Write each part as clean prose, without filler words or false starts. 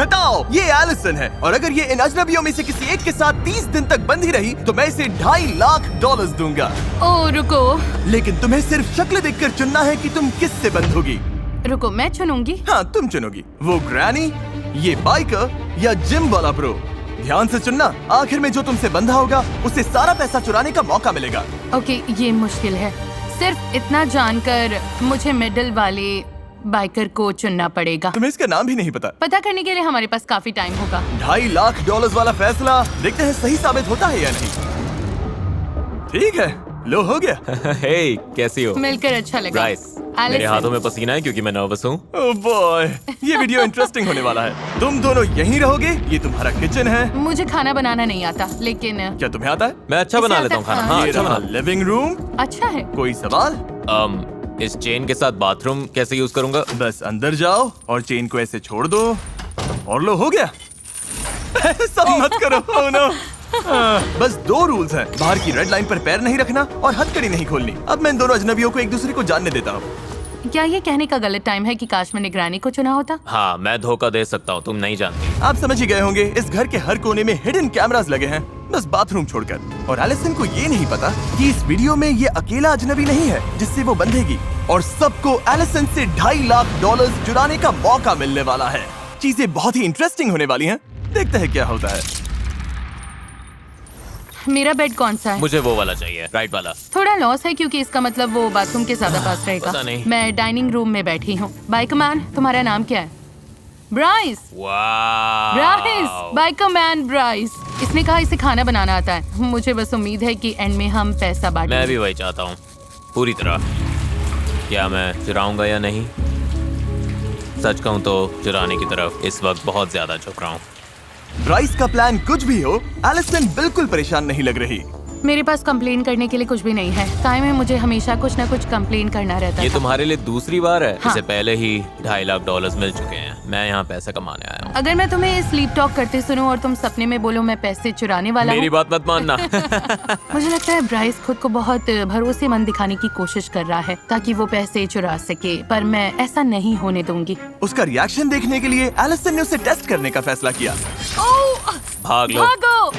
बताओ, ये एलिसन है और अगर ये इन अजनबियों में से किसी एक के साथ 30 दिन तक बंधी रही तो मैं इसे $2.5 लाख दूंगा। ओ रुको लेकिन तुम्हें सिर्फ शक्ल देखकर चुनना है कि तुम किससे बंधोगी। रुको, मैं चुनूंगी। हाँ, तुम चुनोगी। वो ग्रैनी, ये बाइकर या जिम वाला ब्रो। ध्यान से चुनना, आखिर में जो तुमसे बंधा होगा उसे सारा पैसा चुराने का मौका मिलेगा। ओके, ये मुश्किल है। सिर्फ इतना जानकर मुझे मिडिल वाले बाइकर को चुनना पड़ेगा। तुम्हें इसका नाम भी नहीं पता करने के लिए हमारे पास काफी टाइम होगा। $2.5 लाख वाला फैसला, देखते हैं सही साबित होता है या नहीं। ठीक है, लो हो गया। हे, कैसी हो? मिलकर अच्छा लगा। ब्राइस, मेरे हाथों में पसीना है क्योंकि मैं नर्वस हूँ। ओह बॉय, ये वीडियो इंटरेस्टिंग होने वाला है। तुम दोनों यहीं रहोगे, ये तुम्हारा किचन है। मुझे खाना बनाना नहीं आता, लेकिन क्या तुम्हें आता है? मैं अच्छा बना लेता हूँ खाना। हाँ, अच्छा बना। लिविंग रूम अच्छा है। कोई सवाल? इस चेन के साथ बाथरूम कैसे यूज करूंगा? बस अंदर जाओ और चेन को ऐसे छोड़ दो और लो, हो गया। ऐसा मत करो। oh no। बस 2 रूल्स हैं, बाहर की रेड लाइन पर पैर नहीं रखना और हथकड़ी नहीं खोलनी। अब मैं इन दोनों अजनबियों को एक दूसरे को जानने देता हूँ। क्या ये कहने का गलत टाइम है कि काश मैंने ग्रैनी को चुना होता? हाँ, मैं धोखा दे सकता हूँ, तुम नहीं जानती। आप समझ ही गए होंगे, इस घर के हर कोने में हिडन कैमरास लगे हैं, बस बाथरूम छोड़कर। और एलिसन को ये नहीं पता कि इस वीडियो में ये अकेला अजनबी नहीं है जिससे वो बंधेगी, और सबको एलिसन से $2.5 लाख चुराने का मौका मिलने वाला है। चीजें बहुत ही इंटरेस्टिंग होने वाली हैं, देखते हैं क्या होता है। मेरा बेड कौन सा है? मुझे वो वाला चाहिए, राइट वाला। थोड़ा लॉस है क्योंकि इसका मतलब वो बाथरूम के ज्यादा पास रहेगा। पता नहीं। मैं डाइनिंग रूम में बैठी हूँ। बाइकमैन, तुम्हारा नाम क्या है? ब्राइस। Bryce, bikeman Bryce. इसने कहा इसे खाना बनाना आता है। मुझे बस उम्मीद है कि एंड में हम पैसा बांटेंगे। मैं भी वही चाहता हूँ, पूरी तरह। क्या मैं चुराऊंगा या नहीं? सच कहूँ तो चुराने की तरफ इस वक्त बहुत ज्यादा झुक रहा हूँ। ब्राइस का प्लान कुछ भी हो, एलिसन बिल्कुल परेशान नहीं लग रही। मेरे पास कंप्लेन करने के लिए कुछ भी नहीं है। टाइम में मुझे हमेशा कुछ न कुछ कंप्लेन करना रहता है। ये तुम्हारे लिए दूसरी बार है। हाँ। इससे पहले ही $2.5 लाख मिल चुके हैं। मैं यहाँ पैसा कमाने आया हूँ। अगर मैं तुम्हें स्लीप टॉक करते सुनूं और तुम सपने में बोलो मैं पैसे चुराने वाला मेरी हूँ। बात मत मानना। मुझे लगता है ब्राइस खुद को बहुत भरोसेमंद दिखाने की कोशिश कर रहा है ताकि वो पैसे चुरा सके, पर मैं ऐसा नहीं होने दूंगी। उसका रिएक्शन देखने के लिए एलिसन ने उसे टेस्ट करने का फैसला किया। भाग लो। भागो।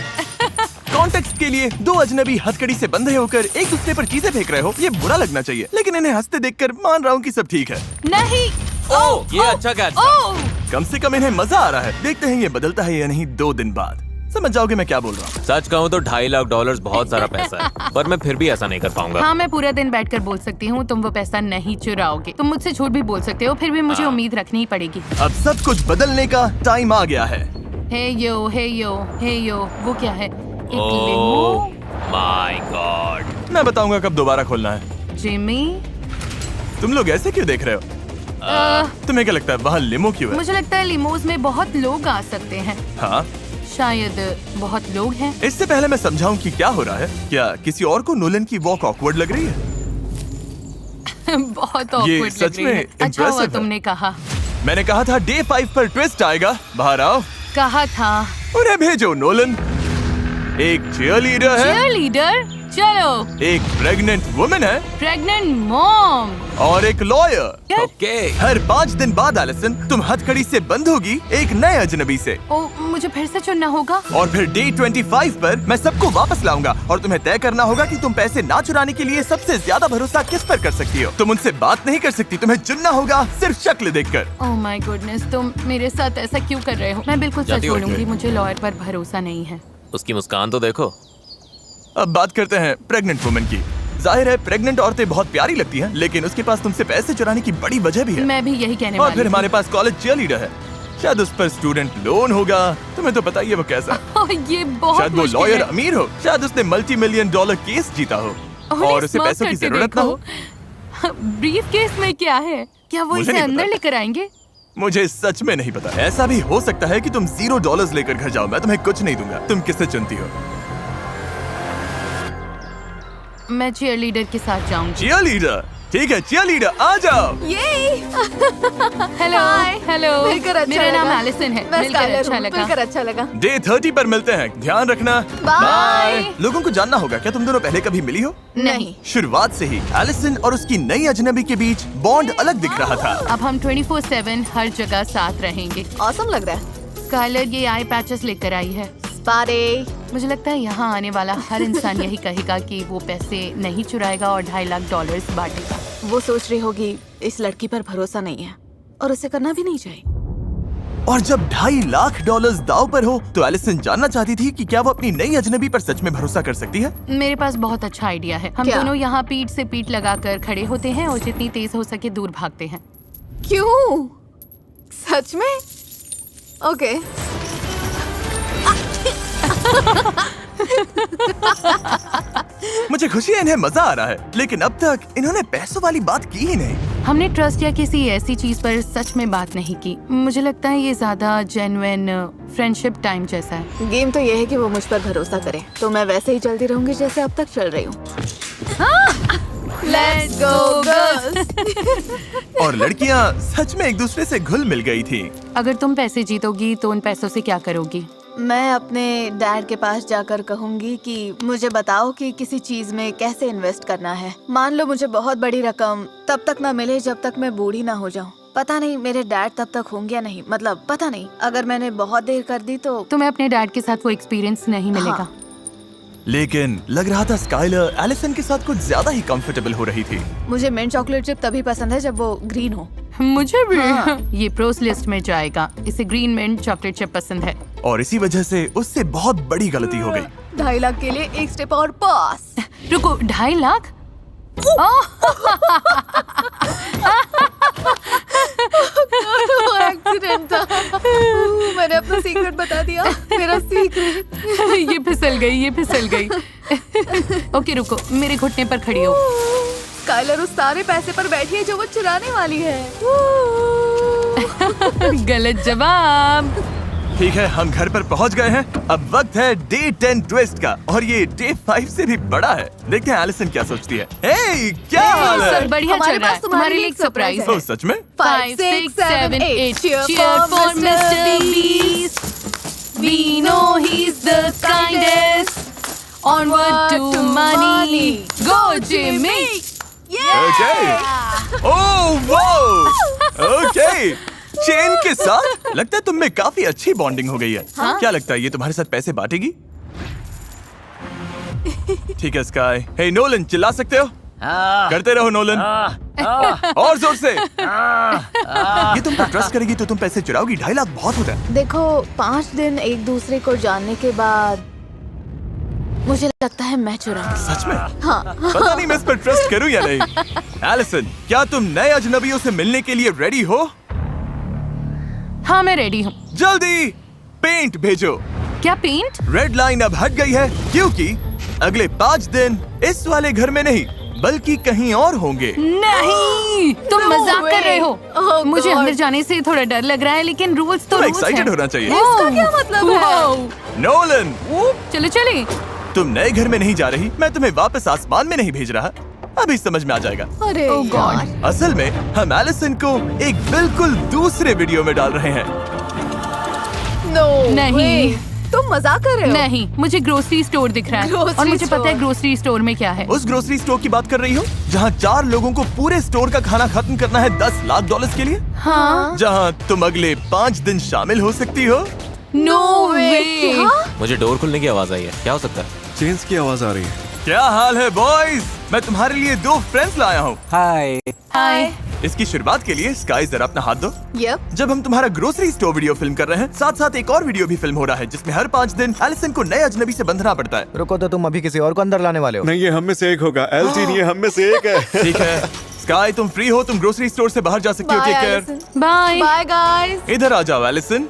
कॉन्टेक्स्ट के लिए 2 अजनबी हथकड़ी से बंधे होकर एक दूसरे पर चीजें फेंक रहे हो, ये बुरा लगना चाहिए, लेकिन इन्हें हंसते देखकर मान रहा हूँ कि सब ठीक है। नहीं। ओह, ये अच्छा कैच था। कम से कम इन्हें मजा आ रहा है। देखते हैं ये बदलता है या नहीं 2 दिन बाद। समझ जाओगे मैं क्या बोल रहा हूँ। सच कहूँ तो $2.5 लाख बहुत सारा पैसा है, पर मैं फिर भी ऐसा नहीं कर पाऊंगा। हाँ, मैं पूरा दिन बैठकर बोल सकती हूँ तुम वो पैसा नहीं चुराओगे। तुम मुझसे झूठ भी बोल सकते हो, फिर भी मुझे उम्मीद रखनी ही पड़ेगी। अब सब कुछ बदलने का टाइम आ गया है। हे यो, हे यो, हे यो, वो क्या है? एक ओह लिमो? My God. मैं बताऊंगा कब दोबारा खोलना है। जिमी? तुम लोग ऐसे क्यों देख रहे हो? तुम्हें क्या लगता है वहाँ लिमो क्यों है? मुझे लगता है लिमोज में बहुत लोग आ सकते हैं। हाँ, शायद बहुत लोग हैं। इससे पहले मैं समझाऊं कि क्या हो रहा है, क्या किसी और को नोलन की वॉक ऑकवर्ड लग रही है? बहुत awkward सच लग रही में है। अच्छा हुआ impressive है। तुमने कहा। मैंने कहा था डे 5 पर ट्विस्ट आएगा। बाहर आओ। कहा था। उन्हें भेजो नोलन। एक चीयरलीडर है, चीयरलीडर? चलो। एक प्रेग्नेंट वुमन है प्रेग्नेंट मॉम और एक लॉयर। ओके। हर 5 दिन बाद एलिसन तुम हथकड़ी से बंद होगी एक नए अजनबी से, ओ, मुझे फिर से चुनना होगा। और फिर डे 25 पर मैं सबको वापस लाऊंगा और तुम्हें तय करना होगा कि तुम पैसे ना चुराने के लिए सबसे ज्यादा भरोसा किस पर कर सकती हो। तुम उनसे बात नहीं कर सकती, तुम्हें चुनना होगा सिर्फ शक्ल देखकर। ओह माय गुडनेस, तुम मेरे साथ ऐसा क्यों कर रहे हो? मैं बिल्कुल सच जाती हो बोलूंगी, क्यों? मुझे लॉयर पर भरोसा नहीं है। उसकी मुस्कान तो देखो। अब बात करते हैं प्रेग्नेंट वुमन की। जाहिर है प्रेग्नेंट औरतें बहुत प्यारी लगती हैं, लेकिन उसके पास तुमसे पैसे चुराने की बड़ी वजह भी है। मैं भी यही कहने और वाली फिर थी। हमारे पास कॉलेज चीयरलीडर है, शायद उस पर स्टूडेंट लोन होगा। तुम्हें तो पता ही है वो कैसा है। ओह, ये बहुत शायद वो मुश्किल लॉयर है। अमीर हो, शायद उसने $multi-million केस जीता हो उन्हें और उसे स्मार्ट पैसों की करके जरूरत ना हो। ब्रीफ केस में क्या है? क्या वो मुझे इसे नहीं अंदर पता। लेकर आएंगे? मुझे सच में नहीं पता। ऐसा भी हो सकता है कि तुम $0 लेकर घर जाओ, मैं तुम्हें कुछ नहीं दूंगा। तुम किससे चुनती हो? मैं चीयरलीडर के साथ जाऊंगी। चीयरलीडर? ठीक है, चीयरलीडर आ जाओ। हेलो हेलो, मिलकर अच्छा मेरा नाम लगा। एलिसन है। मैं मिलकर स्काइलर अच्छा हूँ, लगा। मिलकर अच्छा लगा। डे 30 पर मिलते हैं, ध्यान रखना। बाय। लोगों को जानना होगा, क्या तुम दोनों पहले कभी मिली हो? नहीं। शुरुआत से ही एलिसन और उसकी नई अजनबी के बीच बॉन्ड अलग दिख रहा था। अब हम 24/7 हर जगह साथ रहेंगे। ऑसम लग रहा है। स्काइलर ये आई पैचेस लेकर आई है। स्पारे। मुझे लगता है यहाँ आने वाला हर इंसान यही कहेगा कि वो पैसे नहीं चुराएगा और $2.5 लाख बांटेगा। वो सोच रही होगी इस लड़की पर भरोसा नहीं है और उसे करना भी नहीं चाहिए। और जब $2.5 लाख दाव पर हो तो एलिसन जानना चाहती थी कि क्या वो अपनी नई अजनबी पर सच में भरोसा कर सकती है। मेरे पास बहुत अच्छा आइडिया है। हम क्या? दोनों यहाँ पीठ से पीठ लगाकर खड़े होते हैं और जितनी तेज हो सके दूर भागते हैं। क्यों? सच में? ओके। मुझे खुशी है इन्हें मजा आ रहा है, लेकिन अब तक इन्होंने पैसों वाली बात की ही नहीं। हमने ट्रस्ट या किसी ऐसी चीज पर सच में बात नहीं की। मुझे लगता है ये ज्यादा जेन्युइन फ्रेंडशिप टाइम जैसा है। गेम तो ये है कि वो मुझ पर भरोसा करे, तो मैं वैसे ही चलती रहूंगी जैसे अब तक चल रही हूँ। Let's go girls! और लड़कियाँ सच में एक दूसरे से घुल मिल गई थी। अगर तुम पैसे जीतोगी तो उन पैसों से क्या करोगी? मैं अपने डैड के पास जाकर कहूंगी कि मुझे बताओ कि किसी चीज में कैसे इन्वेस्ट करना है। मान लो मुझे बहुत बड़ी रकम तब तक ना मिले जब तक मैं बूढ़ी ना हो जाऊं। पता नहीं मेरे डैड तब तक होंगे या नहीं, मतलब पता नहीं। अगर मैंने बहुत देर कर दी तो तुम्हें अपने डैड के साथ वो एक्सपीरियंस नहीं मिलेगा। हाँ। लेकिन लग रहा था स्काइलर एलिसन के साथ कुछ ज्यादा ही कंफर्टेबल हो रही थी। मुझे मिंट चॉकलेट चिप तभी पसंद है जब वो ग्रीन हो। मुझे भी। हाँ। ये प्रोस लिस्ट में जाएगा। इसे ग्रीन मिंट चॉकलेट चिप पसंद है। और इसी वजह से उससे बहुत बड़ी गलती हो गई। 2.5 लाख के लिए एक स्टेप और पास। रुको, 2.5 लाख? एक्सीडेंट था। मैंने अपना सीक्रेट बता दिया। मेरा सीक्रेट। ये फिसल गई, ये फिसल गई। ओके रुको, मेरे घुटने पर खड़ी हो। स्काइलर उस सारे पैसे पर बैठी है जो वो चुराने वाली है। गलत जवाब। ठीक है, हम घर पर पहुंच गए हैं। अब वक्त है डे 10 ट्विस्ट का, और ये डे 5 से भी बड़ा है। देखते हैं एलिसन क्या सोचती है। हे, क्या हाल है? सब बढ़िया हमारे चल रहा है। पास तुम्हारे तुम्हारे लिए लिए एक सरप्राइज surprise है। ओह, सच में? 5, 6, 7, 8 Cheer for Mr. Beast. We know he's the kindest. Onward to money. Go Jimmy. Okay. Oh, wow. Okay. Chain के साथ लगता है तुम में काफी अच्छी बॉन्डिंग हो गई है। हाँ? क्या लगता है ये तुम्हारे साथ पैसे बांटेगी? ठीक है स्काई। हे नोलन, चिल्ला सकते हो? करते रहो नोलन। और जोर से। ये तुम पर ट्रस्ट करेगी तो तुम पैसे चुराओगी? 2.5 लाख बहुत होता है। देखो, 5 दिन एक दूसरे को जानने के बाद मुझे लगता है मैं चुराऊंगी। सच में? हाँ। पता नहीं मैं इस पर ट्रस्ट करूं या नहीं। एलिसन, क्या तुम नए अजनबियों से मिलने के लिए रेडी हो? हाँ, मैं रेडी हूँ। जल्दी पेंट भेजो। क्या पेंट? रेड लाइन अब हट गई है क्योंकि अगले 5 दिन इस वाले घर में नहीं बल्कि कहीं और होंगे। नहीं, तुम No मजाक कर way. रहे हो। Oh मुझे God. अंदर जाने से थोड़ा डर लग रहा है, लेकिन रूल्स तो तुम्हें रूल्स हैं। excited होना चाहिए। इसका क्या मतलब है? Wow. नोलन, चलो चले। तुम नए घर में नहीं जा रही, मैं तुम्हें वापस आसमान में नहीं भेज रहा। अभी समझ में आ जाएगा। अरे Oh God. यार। असल में हम एलिसन को एक बिल्कुल दूसरे वीडियो में डाल रहे हैं। No नहीं। way. तुम मजाक कर रहे हो? नहीं, मुझे ग्रोसरी स्टोर दिख रहा है Grocery और मुझे पता है store. ग्रोसरी स्टोर में क्या है। उस ग्रोसरी स्टोर की बात कर रही हो जहाँ 4 लोगों को पूरे स्टोर का खाना खत्म करना है $10 लाख के लिए, हाँ। जहाँ तुम अगले 5 दिन शामिल हो सकती हो। नो वे। क्या? मुझे डोर खुलने की आवाज आई है। क्या हो सकता है? चेन्स की आवाज आ रही है। क्या हाल है बॉयज? मैं तुम्हारे लिए 2 फ्रेंड्स लाया हूँ। हाय। हाय। इसकी शुरुआत के लिए स्काई जरा अपना हाथ दो। Yep. जब हम तुम्हारा ग्रोसरी स्टोर वीडियो फिल्म कर रहे हैं, साथ साथ एक और वीडियो भी फिल्म हो रहा है जिसमें हर 5 दिन एलिसन को नए अजनबी से बंधना पड़ता है। रुको, तो तुम अभी किसी और को अंदर लाने वाले हो? नहीं, ये हम में से एक होगा। एलटी नहीं है, हम में से एक है। ठीक है स्काई, तुम फ्री हो, तुम ग्रोसरी स्टोर से बाहर जा सकती हो। Bye, take care. Allison. Bye. Bye guys. इधर आ जाओ एलिसन,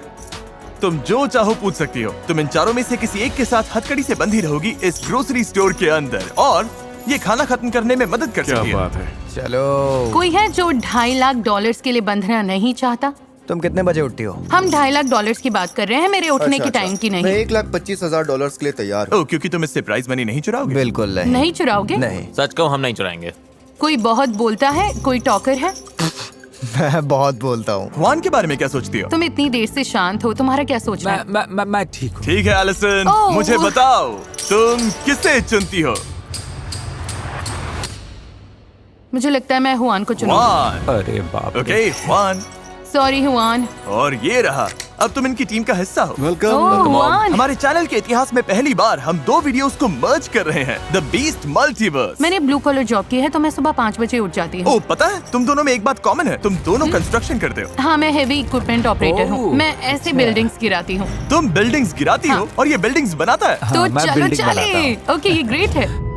तुम जो चाहो पूछ सकती हो। तुम इन चारों में से किसी एक के साथ हथकड़ी से बंधी रहोगी इस ग्रोसरी स्टोर के अंदर, और ये खाना खत्म करने में मदद कर क्या सकती है। बात है। चलो। कोई है जो $2.5 लाख के लिए बंधना नहीं चाहता? तुम कितने बजे उठती हो? हम $2.5 लाख की बात कर रहे हैं, मेरे उठने के टाइम की मैं नहीं। $1,25,000 के लिए तैयार हूँ। ओह, क्योंकि तुम इससे प्राइज मनी नहीं चुराओगे। बिल्कुल नहीं। नहीं चुराओगे? नहीं। सच कहो, हम नहीं चुराएंगे। कोई बहुत बोलता है, कोई टॉकर है। मैं बहुत बोलता हूँ। जुआन के बारे में क्या सोचती हो? तुम इतनी देर से शांत हो, तुम्हारा क्या सोचना है? मैं ठीक हूँ। ठीक है एलिसन, ओह। मुझे बताओ तुम किसे चुनती हो? मुझे लगता है मैं हुआन को चुनूंगी। जुआन। अरे बाप रे। ओके जुआन, सॉरी हुआन। और ये रहा अब तुम इनकी टीम का हिस्सा हो। वेलकम। ओह, हुआन। हमारे चैनल के इतिहास में पहली बार हम 2 वीडियोस को मर्ज कर रहे हैं, द बीस्ट मल्टीवर्स। मैंने ब्लू कॉलर जॉब की है तो मैं सुबह 5 बजे उठ जाती हूँ। ओ पता है, तुम दोनों में एक बात कॉमन है, तुम दोनों कंस्ट्रक्शन करते हो। हाँ, मैं हेवी इक्विपमेंट ऑपरेटर हूँ। मैं ऐसे बिल्डिंग्स गिराती हूँ। तुम बिल्डिंग्स गिराती हो और ये बिल्डिंग्स बनाता है। तो मैं चलो building बनाता चले। ओके, ये ग्रेट है।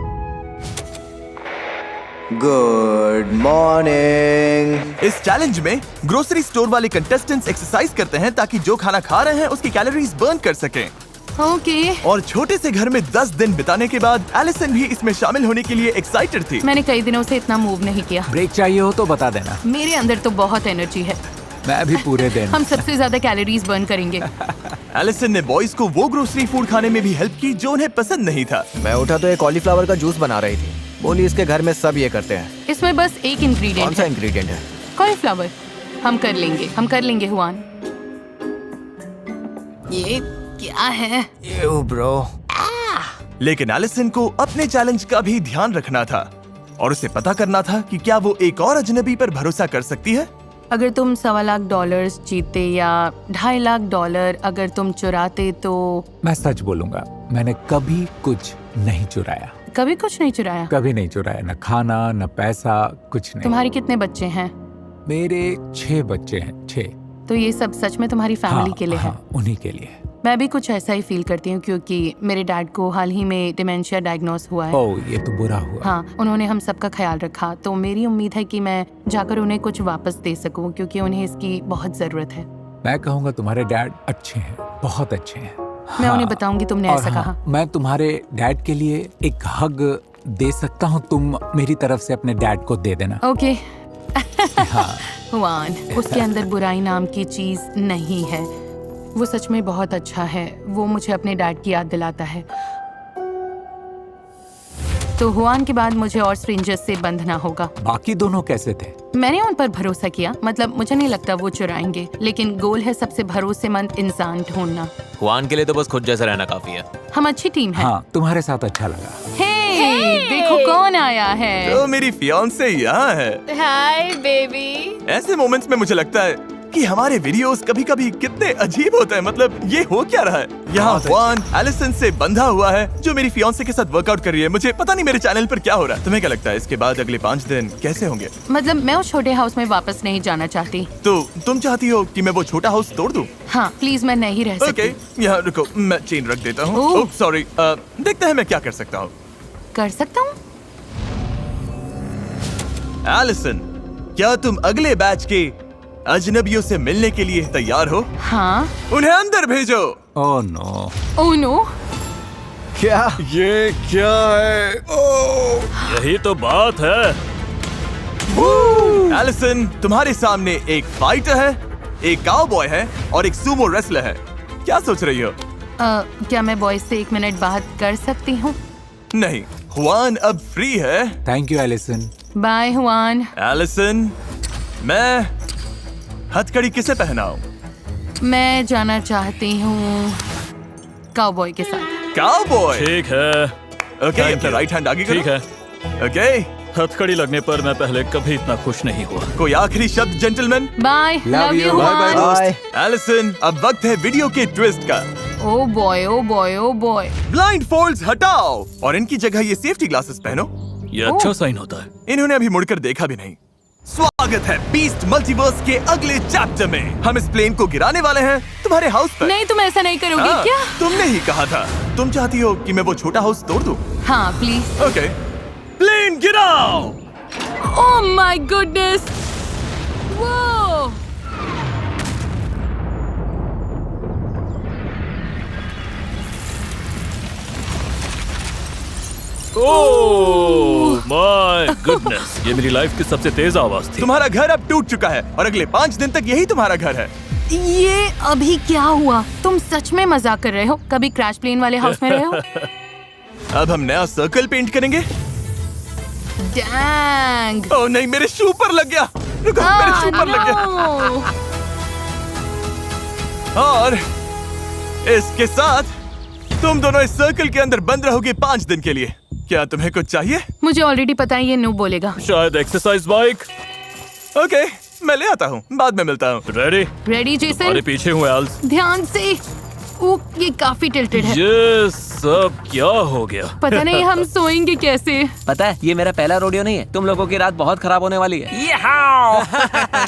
Good morning. इस चैलेंज में ग्रोसरी स्टोर वाले कंटेस्टेंट्स एक्सरसाइज करते हैं ताकि जो खाना खा रहे हैं उसकी कैलोरीज बर्न कर सकें। ओके, और छोटे से घर में 10 दिन बिताने के बाद एलिसन भी इसमें शामिल होने के लिए एक्साइटेड थी। मैंने कई दिनों से इतना मूव नहीं किया। ब्रेक चाहिए हो तो बता देना। मेरे अंदर तो बहुत एनर्जी है। मैं भी पूरे दिन। हम सबसे ज्यादा कैलोरीज बर्न करेंगे। एलिसन ने बॉयज को वो ग्रोसरी फूड खाने में भी हेल्प की जो उन्हें पसंद नहीं था। मैं उठा तो एक कॉलीफ्लावर का जूस बना रही थी। बोली इसके घर में सब ये करते हैं। इसमें बस एक कौन इंग्रेडिएंट सा है, इंग्रेडिएंट है? कॉलीफ्लावर। हम कर लेंगे हुआन। ये क्या है? You bro. लेकिन एलिसन को अपने चैलेंज का भी ध्यान रखना था और उसे पता करना था कि क्या वो एक और अजनबी पर भरोसा कर सकती है। अगर तुम $1.25 लाख जीते या $2.5 लाख अगर तुम चुराते तो? मैं सच बोलूंगा, मैंने कभी कुछ नहीं चुराया। कभी कुछ नहीं चुराया? कभी नहीं चुराया, न खाना न पैसा, कुछ नहीं। तुम्हारे कितने बच्चे हैं? मेरे 6 बच्चे हैं, 6। तो ये सब सच में तुम्हारी फैमिली के लिए है? हाँ, उन्हीं के लिए। मैं भी कुछ ऐसा ही फील करती हूँ क्योंकि मेरे डैड को हाल ही में डिमेंशिया डायग्नोस हुआ है। ओह, ये तो बुरा हुआ। हाँ, उन्होंने हम सबका ख्याल रखा, तो मेरी उम्मीद है कि मैं जाकर उन्हें कुछ वापस दे सकूं क्योंकि उन्हें इसकी बहुत जरूरत है। मैं कहूँगा तुम्हारे डैड अच्छे हैं, बहुत अच्छे हैं। मैं हाँ, उन्हें बताऊंगी तुमने और ऐसा हाँ, कहा। मैं तुम्हारे डैड के लिए एक हग दे सकता हूँ, तुम मेरी तरफ से अपने डैड को दे देना। ओके। हाँ। हुआन, उसके अंदर बुराई नाम की चीज नहीं है। वो सच में बहुत अच्छा है। वो मुझे अपने डैड की याद दिलाता है। तो हुआन के बाद मुझे और स्ट्रेंजर्स से बंधना होगा। बाकी दोनों कैसे थे? मैंने उन पर भरोसा किया, मतलब मुझे नहीं लगता वो चुराएंगे, लेकिन गोल है सबसे भरोसेमंद इंसान ढूंढना। हुआन के लिए तो बस खुद जैसा रहना काफी है। हम अच्छी टीम है। हाँ, तुम्हारे साथ अच्छा लगा। हे, देखो कौन आया है। तो मेरी फियांसे यहाँ है। Hi baby. ऐसे मोमेंट्स में मुझे लगता है कि हमारे वीडियोस कभी-कभी कितने अजीब होते हैं। मतलब ये हो क्या रहा है? यहाँ हुआन एलिसन से बंधा हुआ है जो मेरी फियांसे के साथ वर्कआउट कर रही है। मुझे पता नहीं मेरे चैनल पर क्या हो रहा है। तुम्हें क्या लगता है इसके बाद अगले 5 दिन कैसे होंगे? मतलब मैं उस छोटे हाउस में वापस नहीं जाना चाहती। तो तुम चाहती हो कि मैं वो छोटा हाउस तोड़ दूं? हाँ प्लीज, मैं नहीं रह सकती। ओके, यहाँ रुको, मैं चेन रख देता हूँ। ओह। ओह सॉरी, देखते हैं मैं क्या कर सकता हूँ। कर सकता हूँ। एलिसन, क्या तुम अगले बैच के अजनबियों से मिलने के लिए तैयार हो? हाँ। उन्हें अंदर भेजो। Oh no. Oh no. क्या? ये क्या है? ओह! यही तो बात है। एलिसन, तुम्हारे सामने एक फाइटर है, एक काउबॉय है और एक सुमो रेसलर है। क्या सोच रही हो? क्या मैं बॉयज से 1 मिनट बात कर सकती हूँ? नहीं, हुआन अब फ्री है। Thank you Allison. Bye Juan. Allison, मैं हथकड़ी किसे पहनाऊं? मैं जाना चाहती हूँ काउबॉय के साथ। काउबॉय? ठीक है, ओके, अपना राइट हैंड आगे करो। ठीक है। ओके, हथकड़ी लगने पर मैं पहले कभी इतना खुश नहीं हुआ। कोई आखिरी शब्द gentleman? Bye, love you bye Juan. Bye. Allison, अब वक्त है वीडियो के ट्विस्ट का। Oh boy, oh boy, oh boy. Blindfolds हटाओ और इनकी जगह ये सेफ्टी ग्लासेस पहनो। ये अच्छा साइन होता है। इन्होंने अभी मुड़कर देखा भी नहीं। स्वागत है बीस्ट मल्टीवर्स के अगले चैप्टर में। हम इस प्लेन को गिराने वाले हैं तुम्हारे हाउस पर। नहीं, तुम ऐसा नहीं करोगी हाँ, क्या? तुमने ही कहा था। तुम चाहती हो कि मैं वो छोटा हाउस तोड़ दूं? हाँ प्लीज। ओके, प्लेन गिराओ। Oh my goodness. वो ओह माय गुडनेस, ये मेरी लाइफ की सबसे तेज आवाज थी। तुम्हारा घर अब टूट चुका है और अगले 5 दिन तक यही तुम्हारा घर है। ये अभी क्या हुआ? तुम सच में मजाक कर रहे हो? कभी क्रैश प्लेन वाले हाउस में रहे हो? अब हम नया सर्कल पेंट करेंगे। डैंग। ओह नहीं, मेरे शू पर लग गया। रुको, मेरे शू पर लग गया। और इसके साथ तुम दोनों इस सर्कल के अंदर बंद रहोगे 5 दिन के लिए। क्या तुम्हें कुछ चाहिए? मुझे ऑलरेडी पता है ये नो बोलेगा। शायद एक्सरसाइज बाइक। ओके, मैं ले आता हूँ, बाद में मिलता हूँ। रेडी? Ready Jason? अरे पीछे हूँ एल्स। ध्यान से। ओह, ये काफी टिल्टेड है। ये सब क्या हो गया? पता नहीं हम सोएंगे कैसे। पता है ये मेरा पहला रोडियो नहीं है, तुम लोगों की रात बहुत खराब होने वाली है।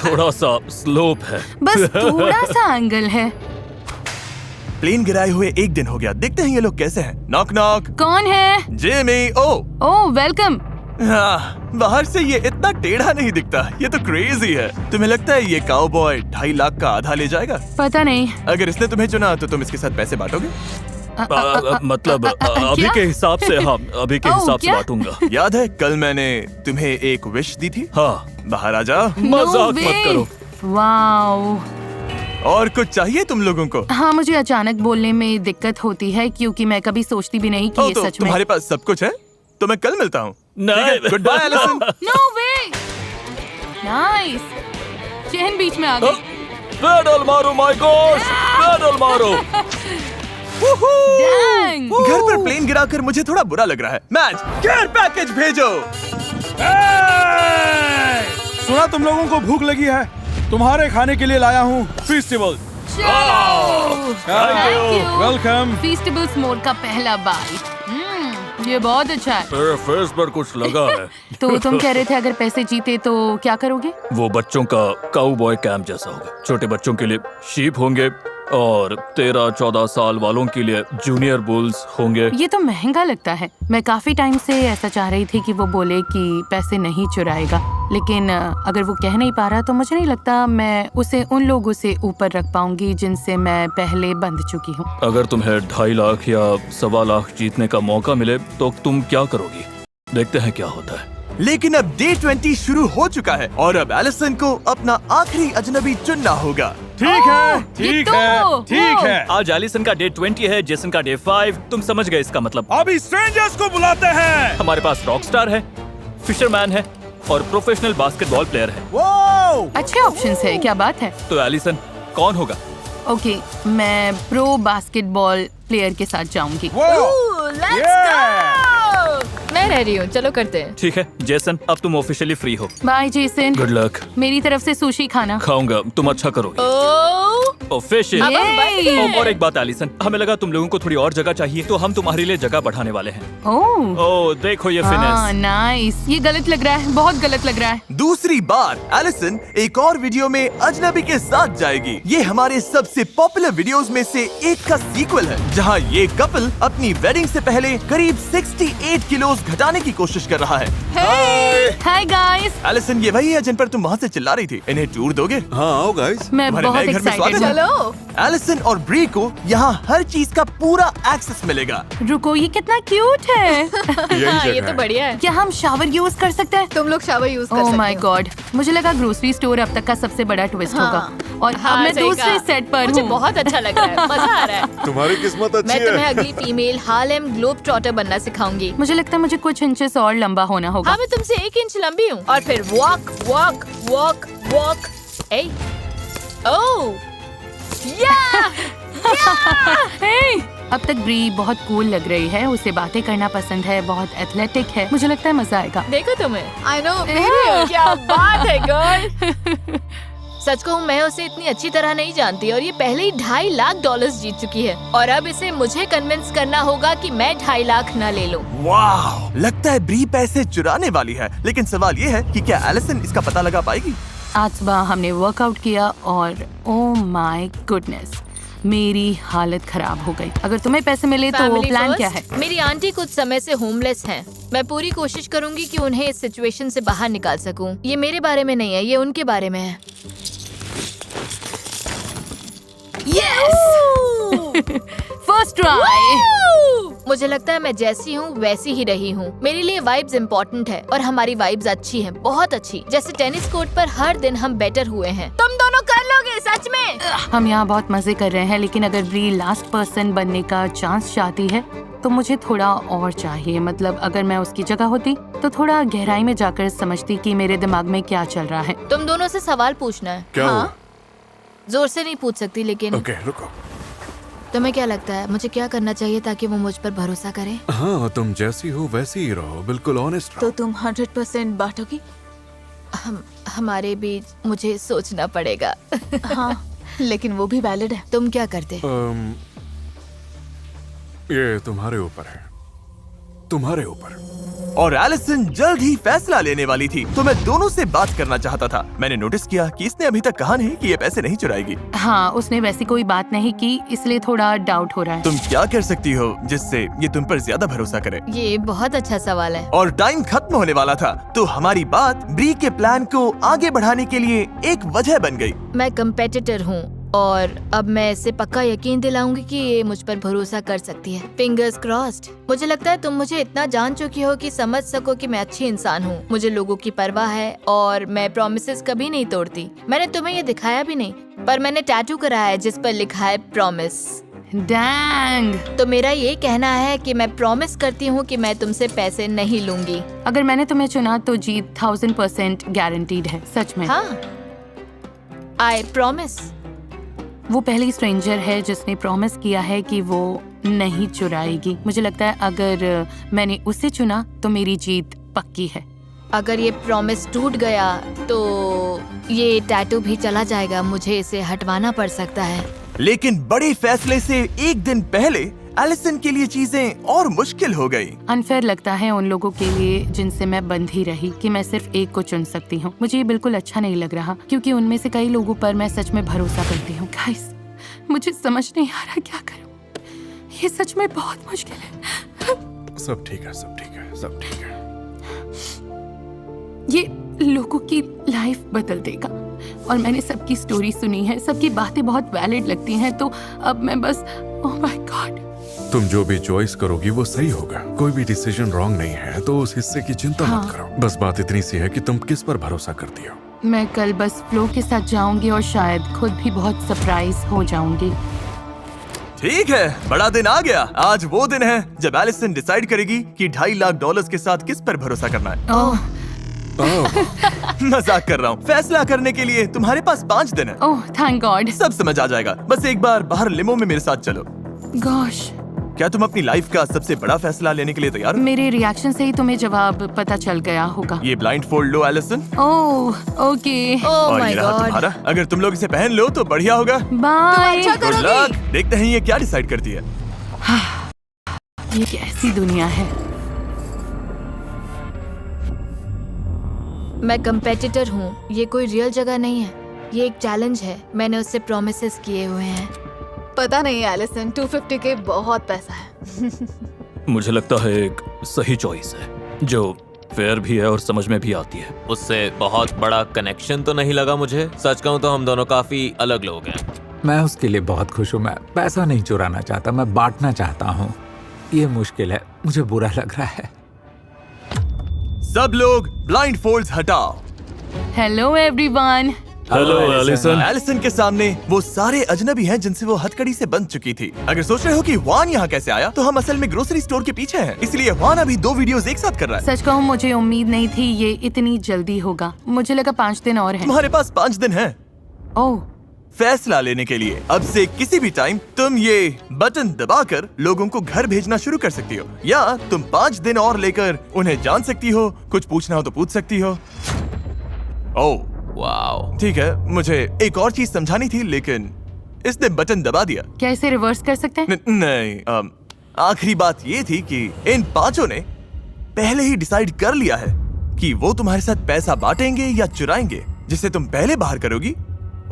थोड़ा सा स्लोप है। बस थोड़ा सा एंगल है। प्लेन गिराए हुए 1 दिन हो गया, देखते हैं ये लोग कैसे हैं। Knock knock. कौन है? जिमी। ओह वेलकम। हाँ, बाहर से ये इतना टेढ़ा नहीं दिखता, ये तो क्रेजी है। तुम्हें लगता है ये काउबॉय 2.5 लाख का आधा ले जाएगा? पता नहीं। अगर इसने तुम्हें चुना तो तुम इसके साथ पैसे बांटोगे? मतलब अभी के हिसाब से, हाँ अभी के ओह, हिसाब से क्या? बांटूंगा। याद है कल मैंने तुम्हें एक विश दी थी? हाँ, बाहर आ जाओ। मजाक मत करो। वाओ। और कुछ चाहिए तुम लोगों को? हाँ, मुझे अचानक बोलने में दिक्कत होती है क्योंकि मैं कभी सोचती भी नहीं कि ये तो सच में। तुम्हारे पास सब कुछ है, तो मैं कल मिलता हूँ। नहीं। Good bye Allison. No way. Nice. Chain बीच में आ गई। पैडल मारो माय गॉड, पैडल मारो। डैंग। घर पर प्लेन गिराकर मुझे थोड़ा बुरा लग रहा है। मैच केयर पैकेज भेजो। सुना तुम लोगों को भूख लगी है, तुम्हारे खाने के लिए लाया हूँ फेस्टिवल। वेलकम। फेस्टिवल्स मोड का पहला बाइट। ये बहुत अच्छा है। मेरे फेस पर कुछ लगा है। तो तुम कह रहे थे अगर पैसे जीते तो क्या करोगे? वो बच्चों का काउबॉय कैंप जैसा होगा। छोटे बच्चों के लिए शीप होंगे और 13-14 साल वालों के लिए जूनियर बुल्स होंगे। ये तो महंगा लगता है। मैं काफी टाइम से ऐसा चाह रही थी कि वो बोले कि पैसे नहीं चुराएगा, लेकिन अगर वो कह नहीं पा रहा तो मुझे नहीं लगता मैं उसे उन लोगों से ऊपर रख पाऊंगी जिनसे मैं पहले बंध चुकी हूँ। अगर तुम्हें 2.5 लाख या 1.25 लाख जीतने का मौका मिले तो तुम क्या करोगी? देखते हैं क्या होता है। लेकिन अब डे 20 शुरू हो चुका है और अब एलिसन को अपना आखिरी अजनबी चुनना होगा। ठीक है, ये ठीक तो है, वो। ठीक है। आज एलिसन का डे 20 है, जेसन का डे 5। तुम समझ गए इसका मतलब। अभी स्ट्रेंजर्स को बुलाते हैं। हमारे पास रॉकस्टार है, फिशरमैन है और प्रोफेशनल बास्केटबॉल प्लेयर है। वो अच्छे ऑप्शंस है। क्या बात है। तो एलिसन कौन होगा? ओके, मैं प्रो बास्केटबॉल प्लेयर के साथ जाऊंगी। मैं रह रही हूँ, चलो करते हैं। ठीक है जेसन, अब तुम ऑफिशियली फ्री हो। Bye Jason. Good luck. मेरी तरफ से सुशी खाना। खाऊंगा, तुम अच्छा करोगे। ऑफिशियल। अब हम बच गए। और एक बात एलिसन, हमें लगा तुम लोगों को थोड़ी और जगह चाहिए, तो हम तुम्हारे लिए जगह बढ़ाने वाले हैं। ओह ओह देखो ये फिनेस। नाइस। ये गलत लग रहा है, बहुत गलत लग रहा है। दूसरी बार एलिसन एक और वीडियो में अजनबी के साथ जाएगी। ये हमारे सबसे पॉपुलर वीडियोस में से एक का सीक्वल है, जहां ये कपल अपनी वेडिंग से पहले करीब 68 किलोज घटाने की कोशिश कर रहा है। Hi guys. एलिसन, ये वही है जिन पर तुम वहाँ से चिल्ला रही थी। इन्हें टूर दोगे? हाँ आओ गाइस। मैं तुम्हारे बहुत नए घर में एक्साइटेड स्वागत है। हूँ। एलिसन और ब्री को यहाँ हर चीज का पूरा एक्सेस मिलेगा। रुको, ये कितना क्यूट है। हाँ, ये तो बढ़िया है। क्या हम शावर यूज कर सकते हैं? तुम लोग शावर यूज कर ओह सकते माय हो। गॉड, मुझे लगा ग्रोसरी स्टोर अब तक का सबसे बड़ा ट्विस्ट हाँ। होगा और हाँ, अब मैं सही दूसरे कहा। सेट पर मुझे हूँ। बहुत अच्छा लग रहा है, मजा आ रहा है। तुम्हारी किस्मत अच्छी मैं तुम्हें है। अगली फीमेल हार्लेम ग्लोब ट्रॉटर बनना सिखाऊंगी। मुझे लगता है मुझे कुछ इंचेस और लंबा होना होगा। हाँ, मैं तुमसे 1 इंच लंबी हूँ। और फिर वॉक वॉक वॉक वॉक। ए ओह या हे! अब तक ब्री बहुत कूल लग रही है, उसे बातें करना पसंद है, बहुत एथलेटिक है। मुझे लगता है मजा आएगा। देखो तुम्हें। I know. क्या बात है गर्ल। सच कहूँ मैं उसे इतनी अच्छी तरह नहीं जानती और ये पहले ही $2.5 लाख जीत चुकी है और अब इसे मुझे कन्विंस करना होगा कि मैं 2.5 लाख न ले लूं। वाह, लगता है ब्री पैसे चुराने वाली है। लेकिन सवाल ये है कि क्या एलिसन इसका पता लगा पाएगी? आज सुबह हमने वर्कआउट किया और ओह माय गुडनेस, मेरी हालत खराब हो गई। अगर तुम्हें पैसे मिले तो Family प्लान first। क्या है? मेरी आंटी कुछ समय से होमलेस हैं। मैं पूरी कोशिश करूंगी कि उन्हें इस सिचुएशन से बाहर निकाल सकूं। ये मेरे बारे में नहीं है, ये उनके बारे में है। First try. मुझे लगता है मैं जैसी हूँ वैसी ही रही हूँ। मेरे लिए वाइब्स इम्पोर्टेंट है और हमारी वाइब्स अच्छी हैं, बहुत अच्छी। जैसे टेनिस कोर्ट पर हर दिन हम बेटर हुए हैं। तुम दोनों कर लोगे सच में। हम यहाँ बहुत मजे कर रहे हैं, लेकिन अगर ब्री लास्ट पर्सन बनने का चांस चाहती है तो मुझे थोड़ा और चाहिए। मतलब अगर मैं उसकी जगह होती तो थोड़ा गहराई में जाकर समझती कि मेरे दिमाग में क्या चल रहा है। तुम दोनों से सवाल पूछना है। क्या हाँ? जोर से नहीं पूछ सकती, लेकिन ओके रुको। तुम्हें क्या लगता है मुझे क्या करना चाहिए ताकि वो मुझ पर भरोसा करे? हाँ तुम जैसी हो वैसी ही रहो, बिल्कुल ऑनेस्ट तो रहो। तुम 100% बांटोगी? हमारे बीच मुझे सोचना पड़ेगा। हाँ, लेकिन वो भी वैलिड है। तुम क्या करते? ये तुम्हारे ऊपर है, तुम्हारे ऊपर। और एलिसन जल्द ही फैसला लेने वाली थी, तो मैं दोनों से बात करना चाहता था। मैंने नोटिस किया कि इसने अभी तक कहा नहीं कि ये पैसे नहीं चुराएगी। हाँ, उसने वैसी कोई बात नहीं की, इसलिए थोड़ा डाउट हो रहा है। तुम क्या कर सकती हो जिससे ये तुम पर ज्यादा भरोसा करे? ये बहुत अच्छा सवाल है। और टाइम खत्म होने वाला था, तो हमारी बात ब्री के प्लान को आगे बढ़ाने के लिए एक वजह बन गई। मैं कंपेटिटर हूँ और अब मैं इसे पक्का यकीन दिलाऊंगी कि ये मुझ पर भरोसा कर सकती है। Fingers crossed. मुझे लगता है तुम मुझे इतना जान चुकी हो कि समझ सको कि मैं अच्छी इंसान हूँ। मुझे लोगों की परवाह है और मैं प्रॉमिसेस कभी नहीं तोड़ती। मैंने तुम्हें ये दिखाया भी नहीं, पर मैंने टैटू कराया है जिस पर लिखा है प्रॉमिस। डैंग। तो मेरा ये कहना है कि मैं प्रॉमिस करती हूँ कि मैं तुमसे पैसे नहीं लूंगी। अगर मैंने तुम्हें चुना तो जीत 1000% गारंटीड है, सच में। हाँ, आई प्रॉमिस। वो पहली स्ट्रेंजर है जिसने प्रॉमिस किया है कि वो नहीं चुराएगी। मुझे लगता है अगर मैंने उसे चुना तो मेरी जीत पक्की है। अगर ये प्रॉमिस टूट गया तो ये टैटू भी चला जाएगा। मुझे इसे हटवाना पड़ सकता है। लेकिन बड़े फैसले से एक दिन पहले एलिसन के लिए चीजें और मुश्किल हो गई। अनफेयर लगता है उन लोगों के लिए जिनसे मैं बंधी रही कि मैं सिर्फ एक को चुन सकती हूँ। मुझे ये बिल्कुल अच्छा नहीं लग रहा क्योंकि उनमें से कई लोगों पर मैं सच में भरोसा करती हूँ। गाइस, मुझे समझ नहीं आ रहा क्या करूँ। ये सच में बहुत मुश्किल है। सब ठीक है, सब ठीक है, सब ठीक है। ये लोगों की लाइफ बदल देगा और मैंने सबकी स्टोरी सुनी है, सबकी बातें बहुत वैलिड लगती हैं, तो अब मैं बस ओह माय गॉड। तुम जो भी चॉइस करोगी वो सही होगा। कोई भी डिसीजन रॉन्ग नहीं है, तो उस हिस्से की चिंता मत करो। बस बात इतनी सी है कि तुम किस पर भरोसा करती हो। मैं कल बस फ्लो के साथ जाऊंगी और शायद खुद भी बहुत सरप्राइज हो जाऊंगी। ठीक है, बड़ा दिन आ गया। आज वो दिन है जब एलिसन डिसाइड करेगी कि $2.5 लाख के साथ किस पर भरोसा करना है। ओह मजाक कर रहा हूँ। फैसला करने के लिए तुम्हारे पास 5 दिन है। Oh thank God. सब समझ आ जाएगा। बस एक बार बाहर लिमो में मेरे साथ चलो। गॉश, क्या तुम अपनी लाइफ का सबसे बड़ा फैसला लेने के लिए तैयार हो? मेरे रिएक्शन से ही तुम्हें जवाब पता चल गया होगा। ये ब्लाइंड फोल्ड लो एलिसन। ओह ओके, ओह और माय ये रहा गॉड। तुम्हारा। अगर तुम लोग इसे पहन लो तो बढ़िया होगा। बाय। Good luck. देखते हैं ये क्या डिसाइड करती है। ये कैसी दुनिया है। मैं कंपेटिटर हूँ। ये कोई रियल जगह नहीं है, ये एक चैलेंज है। मैंने उससे प्रॉमिसेस किए हुए हैं। पता नहीं एलिसन, 250 के बहुत पैसा है। मुझे लगता है एक सही चॉइस है जो फेयर भी है और समझ में भी आती है। उससे बहुत बड़ा कनेक्शन तो नहीं लगा मुझे। सच कहूँ तो हम दोनों काफी अलग लोग हैं। मैं उसके लिए बहुत खुश हूँ। मैं पैसा नहीं चुराना चाहता, मैं बांटना चाहता हूँ। ये मुश्किल है, मुझे बुरा लग रहा है। सब लोग ब्लाइंड फोल्ड्स हटाओ। Hello everyone. Hello Allison. Allison के सामने वो सारे अजनबी हैं जिनसे वो हथकड़ी से बंध चुकी थी। अगर सोच रहे हो कि वान यहाँ कैसे आया, तो हम असल में ग्रोसरी स्टोर के पीछे हैं। इसलिए वान अभी 2 वीडियोस एक साथ कर रहा है। सच कहूँ मुझे उम्मीद नहीं थी ये इतनी जल्दी होगा। मुझे लगा 5 दिन और हैं। तुम्हारे पास 5 दिन है ओह फैसला लेने के लिए। अब से किसी भी टाइम तुम ये बटन दबाकर लोगों को घर भेजना शुरू कर सकती हो, या तुम 5 दिन और लेकर उन्हें जान सकती हो। कुछ पूछना हो तो पूछ सकती हो। Oh wow. ठीक है, मुझे एक और चीज समझानी थी लेकिन इसने बटन दबा दिया। क्या इसे रिवर्स कर सकते हैं? नहीं, आखिरी बात ये थी कि इन 5 ने पहले ही डिसाइड कर लिया है कि वो तुम्हारे साथ पैसा बांटेंगे या चुराएंगे। जिसे तुम पहले बाहर करोगी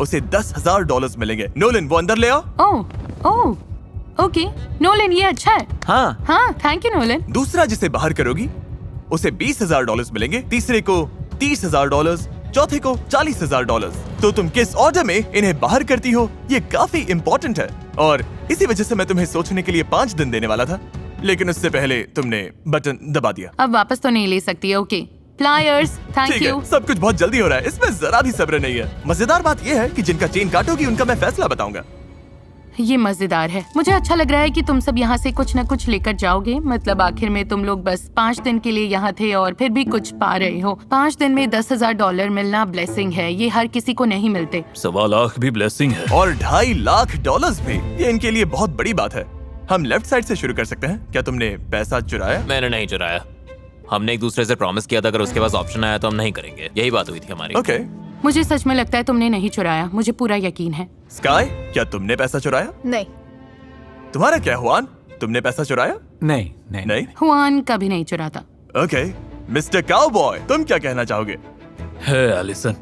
उसे $10,000 मिलेंगे। नोलन, वो अंदर ले आओ। ओह ओके नोलन, ये अच्छा है। हाँ थैंक यू नोलन। दूसरा जिसे बाहर करोगी उसे $20,000 मिलेंगे। तीसरे को $30,000, चौथे को $40,000। तो तुम किस ऑर्डर में इन्हें बाहर करती हो ये काफी इम्पोर्टेंट है, और इसी वजह से मैं तुम्हें सोचने के लिए 5 दिन देने वाला था, लेकिन उससे पहले तुमने बटन दबा दिया। अब वापस तो नहीं ले सकती। ओके प्लायर्स, थैंक ठीक यू। है, सब कुछ बहुत जल्दी हो रहा है, इसमें जरा भी सब्र नहीं है। मजेदार बात यह है कि जिनका चेन काटोगी उनका मैं फैसला बताऊंगा। ये मजेदार है। मुझे अच्छा लग रहा है कि तुम सब यहाँ से कुछ न कुछ लेकर जाओगे। मतलब आखिर में तुम लोग बस 5 दिन के लिए यहाँ थे और फिर भी कुछ पा रहे हो। 5 दिन में $10,000 मिलना ब्लेसिंग है। ये हर किसी को नहीं मिलते। 1.25 लाख भी ब्लेसिंग है। और $2.5 लाख भी, ये इनके लिए बहुत बड़ी बात है। हम लेफ्ट साइड से शुरू कर सकते हैं। क्या तुमने पैसा चुराया? मैंने नहीं चुराया। हमने एक दूसरे से प्रॉमिस किया था, अगर उसके पास ऑप्शन आया तो हम नहीं करेंगे। यही बात हुई थी हमारी। ओके मुझे सच में लगता है तुमने नहीं चुराया, मुझे पूरा यकीन है। स्काई, क्या तुमने पैसा चुराया? नहीं। तुम्हारा क्या हुआन, तुमने पैसा चुराया? नहीं नहीं नहीं। हुआन कभी नहीं चुराता। ओके मिस्टर काउबॉय, तुम क्या कहना चाहोगे? है एलिसन,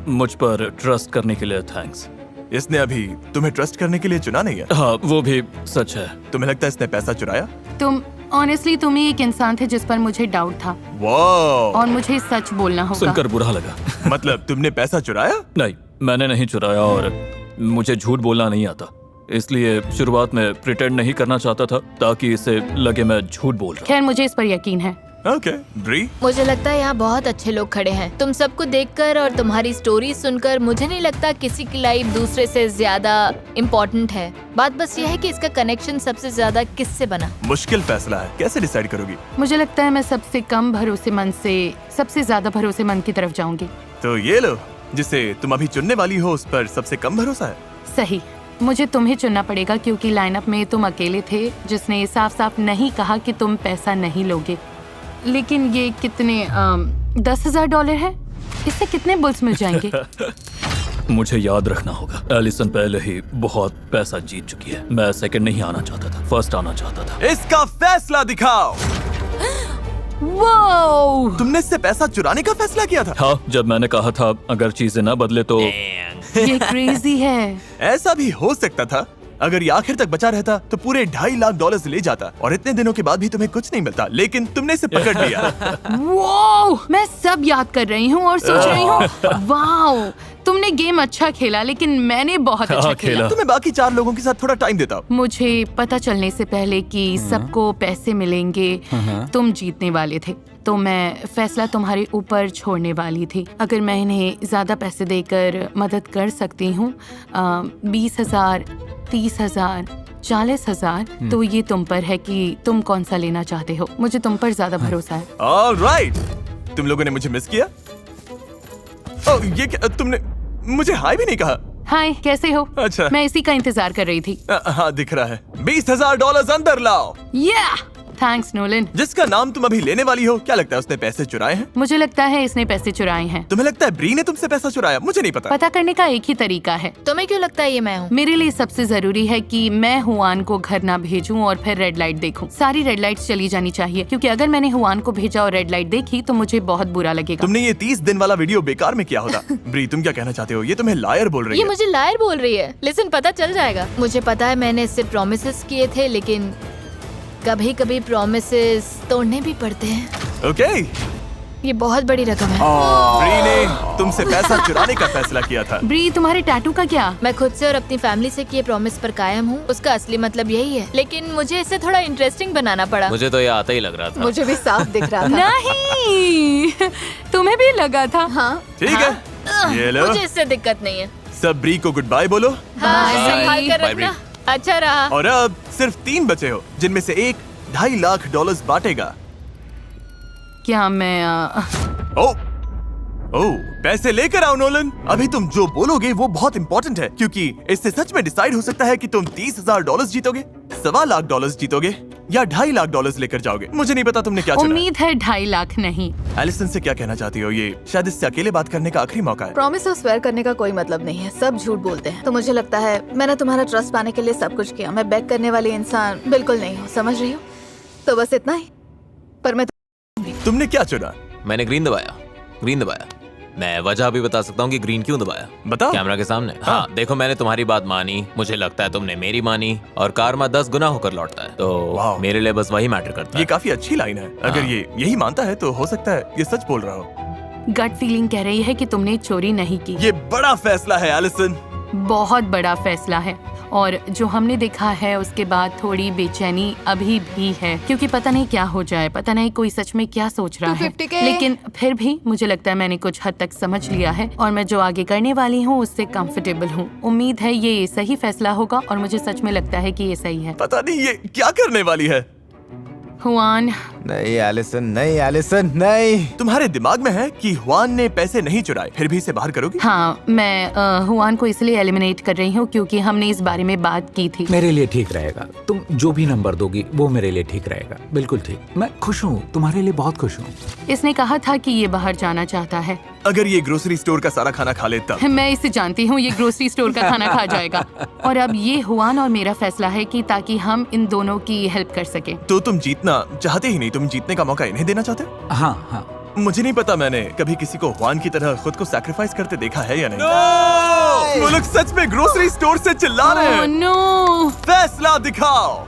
मुझ पर ट्रस्ट करने के लिए थैंक्स। इसने अभी तुम्हें ट्रस्ट करने के लिए चुना नहीं है। हाँ, वो भी सच है। तुम्हें लगता है इसने पैसा चुराया? तुम ऑनेस्टली तुम ही एक इंसान थे जिस पर मुझे डाउट था, वाह, और मुझे सच बोलना होगा। सुनकर बुरा लगा। मतलब तुमने पैसा चुराया? नहीं, मैंने नहीं चुराया और मुझे झूठ बोलना नहीं आता, इसलिए शुरुआत में प्रिटेंड नहीं करना चाहता था ताकि इसे लगे मैं झूठ बोल रहा खैर मुझे इस पर यकीन है। ओके ब्री, मुझे लगता है यहाँ बहुत अच्छे लोग खड़े हैं। तुम सबको देखकर और तुम्हारी स्टोरी सुनकर मुझे नहीं लगता किसी की लाइफ दूसरे से ज्यादा इम्पोर्टेंट है। बात बस ये है कि इसका कनेक्शन सबसे ज्यादा किससे बना। मुश्किल फैसला है, कैसे डिसाइड करोगी? मुझे लगता है मैं सबसे कम भरोसेमंद से सबसे ज्यादा भरोसेमंद की तरफ जाऊंगी। तो ये लो, जिसे तुम अभी चुनने वाली हो उस पर सबसे कम भरोसा है। सही, मुझे तुम्हें चुनना पड़ेगा क्योंकि लाइनअप में तुम अकेले थे जिसने साफ साफ नहीं कहा कि तुम पैसा नहीं लोगे। लेकिन ये कितने $10,000 है? इससे कितने बुल्स मिल जाएंगे? मुझे याद रखना होगा, एलिसन पहले ही बहुत पैसा जीत चुकी है। मैं सेकंड नहीं आना चाहता था, फर्स्ट आना चाहता था। इसका फैसला दिखाओ। वो तुमने इससे पैसा चुराने का फैसला किया था? हाँ, जब मैंने कहा था अगर चीजें ना बदले तो। ये क्रेजी है। ऐसा भी हो सकता था, अगर ये आखिर तक बचा रहता तो पूरे $2.5 लाख ले जाता, और इतने दिनों के बाद भी तुम्हें कुछ नहीं मिलता, लेकिन तुमने इसे पकड़ लिया। वो मैं सब याद कर रही हूँ और सोच रही हूँ वाओ, तुमने गेम अच्छा खेला लेकिन मैंने बहुत अच्छा खेला। तुम्हें बाकी 4 लोगों के साथ थोड़ा टाइम देता हूँ। मुझे पता चलने से पहले कि सबको पैसे मिलेंगे तुम जीतने वाले थे, तो मैं फैसला तुम्हारे ऊपर छोड़ने वाली थी। अगर मैं इन्हें ज्यादा पैसे देकर मदद कर सकती हूँ, 20,000, 30,000, 40,000, तो ये तुम पर है कि तुम कौन सा लेना चाहते हो। मुझे तुम पर ज्यादा भरोसा है। ऑलराइट, तुम लोगों ने मुझे मिस किया। ओह, ये क्या, तुमने मुझे हाय भी नहीं कहा। हाय, कैसे हो? अच्छा। मैं इसी का इंतजार कर रही थी। हाँ, दिख रहा है। $20,000 अंदर लाओ। Thanks Nolan. जिसका नाम तुम अभी लेने वाली हो, क्या लगता है उसने पैसे चुराए हैं? मुझे लगता है इसने पैसे चुराए हैं। तुम्हें लगता है ब्री ने तुमसे पैसा चुराया? मुझे नहीं पता। पता करने का एक ही तरीका है। तुम्हें क्यों लगता है ये मैं हूँ? मेरे लिए सबसे जरूरी है कि मैं हुआन को घर ना भेजूं और फिर रेड लाइट देखूं। सारी रेड लाइट्स चली जानी चाहिए, क्योंकि अगर मैंने हुआन को भेजा और रेड लाइट देखी तो मुझे बहुत बुरा लगेगा। तुमने ये 30 दिन वाला वीडियो बेकार में किया होता। ब्री, तुम क्या कहना चाहते हो? ये तुम्हें लायर बोल रही ये है। मुझे लायर बोल रही है। लिसन, पता चल जाएगा। मुझे पता है मैंने इससे प्रॉमिसेस किए थे, लेकिन कभी कभी प्रॉमिसेस तोड़ने भी पड़ते हैं। ओके। ये बहुत बड़ी रकम है। ब्री ने तुमसे पैसा चुराने का फैसला किया था। ब्री, तुम्हारे टैटू का क्या? मैं खुद से और अपनी फैमिली से किए प्रॉमिस पर कायम हूँ। उसका असली मतलब यही है, लेकिन मुझे इसे थोड़ा इंटरेस्टिंग बनाना पड़ा। मुझे तो ये आता ही लग रहा था। मुझे भी साफ दिख रहा था। नहीं, तुम्हें भी लगा था? हाँ। ठीक है, ये लो। मुझे इससे दिक्कत नहीं है। सब ब्री को गुड बाय बोलो। हाँ, Bye. संभाल कर Bye, रखना। अच्छा रहा। और अब सिर्फ 3 बचे हो, जिनमें से एक $2.5 लाख बांटेगा। क्या मैं ओ, पैसे लेकर आओ नोलन। अभी तुम जो बोलोगे वो बहुत इंपॉर्टेंट है, क्योंकि इससे सच में डिसाइड हो सकता है कि तुम $30,000 जीतोगे, $1.25 लाख जीतोगे, या $2.5 लाख लेकर जाओगे। मुझे नहीं पता तुमने क्या चुना। उम्मीद है 2.5 लाख नहीं। एलिसन से क्या कहना चाहती हो? ये शायद इससे अकेले बात करने का आखिरी मौका है। प्रॉमिस और स्वेयर करने का कोई मतलब नहीं है, सब झूठ बोलते हैं। तो मुझे लगता है मैंने तुम्हारा ट्रस्ट पाने के लिए सब कुछ किया। मैं बैक करने वाली इंसान बिल्कुल नहीं हूँ, समझ रही हो? तो बस इतना ही। पर मैं तुमने क्या चुना? मैंने ग्रीन दबाया। ग्रीन दबाया। मैं वजह भी बता सकता हूँ कि ग्रीन क्यों दबाया। बताओ। कैमरा के सामने। हाँ, देखो, मैंने तुम्हारी बात मानी, मुझे लगता है तुमने मेरी मानी, और कारमा 10 गुना होकर लौटता है, तो वाह। मेरे लिए बस वही मैटर करता ये है। काफी अच्छी लाइन है। अगर हाँ। ये यही मानता है तो हो सकता है ये सच बोल रहा हो। गट फीलिंग कह रही है कि तुमने चोरी नहीं की। ये बड़ा फैसला है एलिसन। बहुत बड़ा फैसला है, और जो हमने देखा है उसके बाद थोड़ी बेचैनी अभी भी है, क्योंकि पता नहीं क्या हो जाए, पता नहीं कोई सच में क्या सोच रहा है। 250K। लेकिन फिर भी मुझे लगता है मैंने कुछ हद तक समझ लिया है, और मैं जो आगे करने वाली हूँ उससे कंफर्टेबल हूँ। उम्मीद है ये सही फैसला होगा, और मुझे सच में लगता है कि ये सही है। पता नहीं ये क्या करने वाली है। हुआन, नहीं एलिसन, नहीं एलिसन, नहीं। तुम्हारे दिमाग में है कि हुआन ने पैसे नहीं चुराए, फिर भी इसे बाहर करोगी? हाँ, मैं हुआन को इसलिए एलिमिनेट कर रही हूँ क्योंकि हमने इस बारे में बात की थी। मेरे लिए ठीक रहेगा, तुम जो भी नंबर दोगी वो मेरे लिए ठीक रहेगा, बिल्कुल ठीक। मैं खुश हूँ, तुम्हारे लिए बहुत खुश हूँ। इसने कहा था कि ये बाहर जाना चाहता है। अगर ये ग्रोसरी स्टोर का सारा खाना खा ले तब? मैं इसे जानती हूँ, ये ग्रोसरी स्टोर का खाना खा जाएगा। और अब ये हुआन और मेरा फैसला है कि ताकि हम इन दोनों की हेल्प कर सके। तो तुम जीतना चाहते ही नहीं, तुम जीतने का मौका इन्हें देना चाहते हो? हाँ हाँ। मुझे नहीं पता मैंने कभी किसी को हुआन की तरह खुद को सैक्रिफाइस करते देखा है या नहीं। वो लोग सच में ग्रोसरी स्टोर से चिल्ला रहे हैं। नो, फैसला दिखाओ।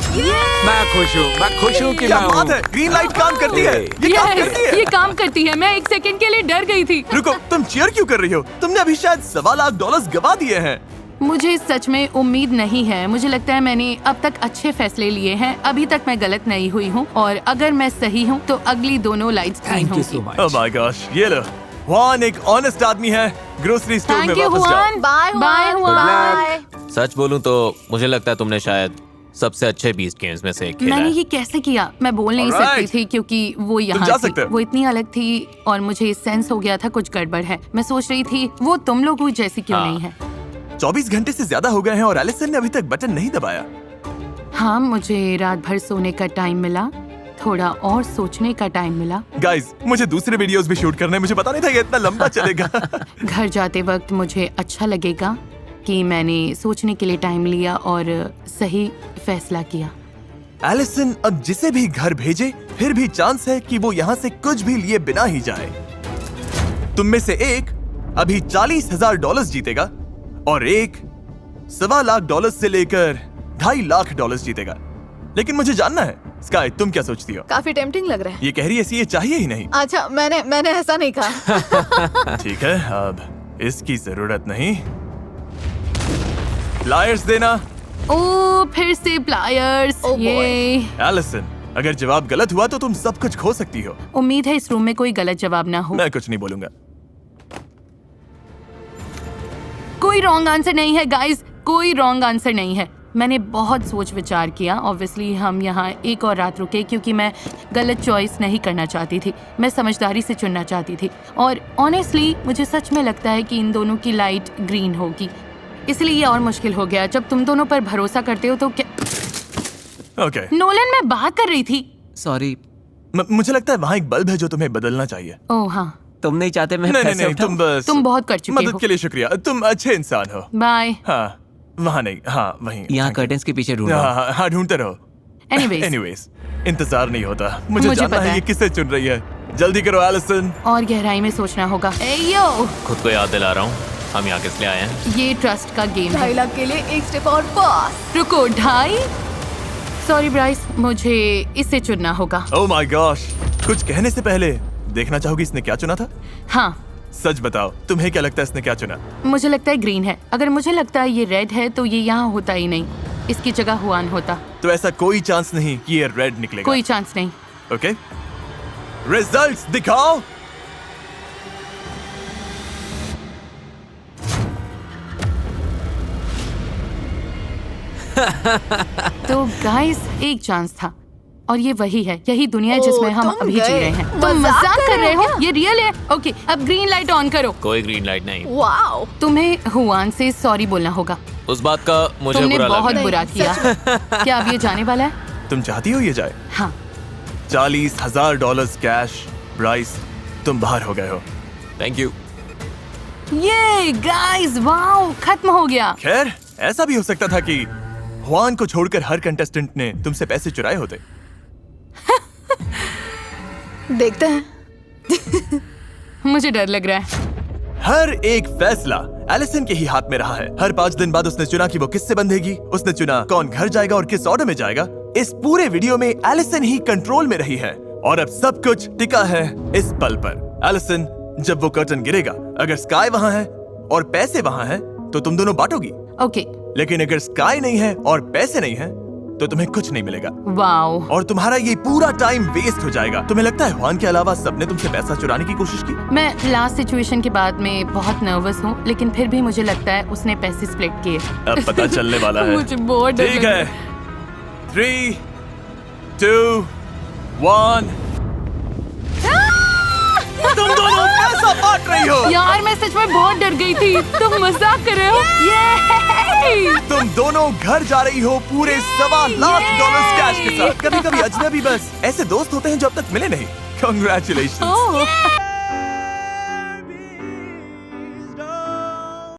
मैं खुश हूँ कि क्या मैं बात हूँ। है, ग्रीन लाइट काम करती है। ये काम करती है। ये काम करती है। मैं एक सेकंड के लिए डर गई थी। रुको, तुम चीयर क्यों कर रही हो? तुमने अभी शायद $1.25 लाख गवा दिए हैं। मुझे सच में उम्मीद नहीं है। मुझे लगता है मैंने अब तक अच्छे फैसले लिए हैं। अभी तक मैं गलत नहीं हुई हूँ और अगर मैं सही हूँ तो अगली दोनों lights green thank you so होंगी। मच। ओह माय गॉश, ये लो। हुआन एक ऑनेस्ट आदमी है। ग्रोसरी स्टोर में थैंक यू वापस जाओ। हुआन। Bye bye bye. सच बोलूं तो मुझे लगता है तुमने शायद सबसे अच्छे 20 गेम्स में से एक खेला मैंने है। ये कैसे किया? मैं बोल नहीं Alright. सकती थी क्योंकि वो यहाँ जा थी। सकते हो। वो इतनी अलग थी और मुझे सेंस हो गया था कुछ गड़बड़ है। मैं सोच रही थी वो तुम लोगों जैसी क्यों हाँ। नहीं है। 24 घंटे से ज्यादा हो गए हैं और एलिसन ने अभी तक बटन नहीं दबाया। हाँ, मुझे रात भर सोने का टाइम मिला, थोड़ा और सोचने का टाइम मिला। गाइस, मुझे दूसरे वीडियोस भी शूट करने हैं। मुझे पता नहीं था ये इतना लंबा चलेगा। घर जाते वक्त मुझे अच्छा लगेगा कि मैंने सोचने के लिए टाइम लिया और सही फैसला किया। एलिसन अब जिसे भी घर भेजे, फिर भी चांस है कि वो यहाँ से कुछ भी लिए बिना ही जाए। तुम में से एक अभी $40,000 जीतेगा और एक $1.25 लाख से लेकर $2.5 लाख जीतेगा। लेकिन मुझे जानना है, स्काई तुम क्या सोचती हो? काफी टेम्पटिंग लग रहा है। ये कह रही है ऐसी ये चाहिए ही नहीं। अच्छा, मैंने ऐसा नहीं कहा। ठीक है, अब इसकी जरूरत नहीं। प्लायर्स देना। ओ, फिर से प्लायर्स। Oh boy. ये एलिसन, अगर जवाब गलत हुआ तो तुम सब कुछ खो सकती हो। उम्मीद है इस रूम में कोई गलत जवाब ना हो। मैं कुछ नहीं बोलूंगा। कोई रॉन्ग आंसर नहीं है गाइस, कोई रॉन्ग आंसर नहीं है। मैंने बहुत सोच विचार किया। ऑब्वियसली हम यहाँ एक और रात रुके क्योंकि मैं गलत चॉइस नहीं करना चाहती थी। मैं समझदारी से चुनना चाहती थी और ऑनेस्टली मुझे सच में लगता है कि इन दोनों की लाइट ग्रीन होगी। इसलिए ये और मुश्किल हो गया। जब तुम दोनों पर भरोसा करते हो तो क्या? ओके। नोलन, मैं बात कर रही थी। सॉरी, मुझे लगता है वहाँ एक बल्ब है जो तुम्हें बदलना चाहिए। ओह हाँ, तुम नहीं चाहते मैं नहीं नहीं पैसे नहीं, उठाऊं? तुम बस तुम बहुत कर चुके मदद हो। के लिए शुक्रिया। तुम अच्छे इंसान हो। बाय। हाँ, वहाँ नहीं, हाँ वहीं। यहाँ Thank you। कर्टेन्स के पीछे ढूंढ रहा हूं। हाँ, ढूंढते रहो। एनीवेज, इंतजार नहीं होता। मुझे मुझे जानना पता है है। ये किसे चुन रही है। जल्दी करो एलिसन। और गहराई में सोचना होगा। ए यो, खुद को याद दिला रहा हूँ, हम यहाँ किस लिए आए हैं। ये ट्रस्ट का गेम है। 2.5 लाख के लिए एक स्टेप और बॉस। रुको, 2.5? सॉरी ब्राइस, मुझे इसे चुनना होगा। ओह माय गॉश, कुछ कहने से पहले देखना चाहोगी इसने क्या चुना था? हाँ, सच बताओ, तुम्हें क्या लगता है इसने क्या चुना? मुझे लगता है ग्रीन है। अगर मुझे लगता है ये रेड है तो ये यहाँ होता ही नहीं, इसकी जगह हुआन होता। तो ऐसा कोई चांस नहीं कि ये रेड निकलेगा। कोई चांस नहीं। ओके, रिजल्ट्स दिखाओ। तो गाइस, एक चांस था और ये वही है। यही दुनिया है जिसमें हम तुम अभी जी गए। रहे हैं। तुम मजाक कर रहे हो? ये रियल है। ओके, अब ग्रीन लाइट ऑन करो। कोई ग्रीन लाइट नहीं। वाओ, तुम्हें हुआन से सॉरी बोलना होगा। उस बात का मुझे तुमने बुरा लग बहुत रहा है। बुरा किया। क्या अब ये जाने वाला है? तुम चाहती हो ये जाए? हाँ। $40,000 कैश। ब्राइस, तुम बाहर हो गए हो। Thank you. ये गाइस, वाओ, खत्म हो गया। खैर, ऐसा भी हो सकता था कि हुआन को छोड़कर हर कंटेस्टेंट ने तुमसे पैसे चुराए होते। देखते हैं। मुझे डर लग रहा है। हर एक फैसला एलिसन के ही हाथ में रहा है। हर 5 दिन बाद उसने चुना कि वो किससे बंधेगी। उसने चुना कौन घर जाएगा और किस ऑर्डर में जाएगा। इस पूरे वीडियो में एलिसन ही कंट्रोल में रही है और अब सब कुछ टिका है इस पल पर। एलिसन, जब वो कर्टन गिरेगा, अगर स्काई वहाँ है और पैसे वहाँ है तो तुम दोनों बांटोगी। ओके। लेकिन अगर स्काई नहीं है और पैसे नहीं है तो तुम्हें कुछ नहीं मिलेगा। वाओ। और तुम्हारा ये पूरा टाइम वेस्ट हो जाएगा। तुम्हें लगता है हुआन के अलावा सबने तुमसे पैसा चुराने की कोशिश की? मैं लास्ट सिचुएशन के बाद में बहुत नर्वस हूँ, लेकिन फिर भी मुझे लगता है उसने पैसे स्प्लिट किए। अब पता चलने वाला है। मुझे बहुत डर ठीक लग है, रहा 3, 2, 1। तुम दोनों पैसा बांट रही हो। यार मैं सच में बहुत डर गई थी। तुम मजाक कर रहे हो? ये तुम दोनों घर जा रही हो पूरे $1.25 कैश के साथ। कभी कभी अजनबी बस ऐसे दोस्त होते हैं जो अब तक मिले नहीं। Congratulations।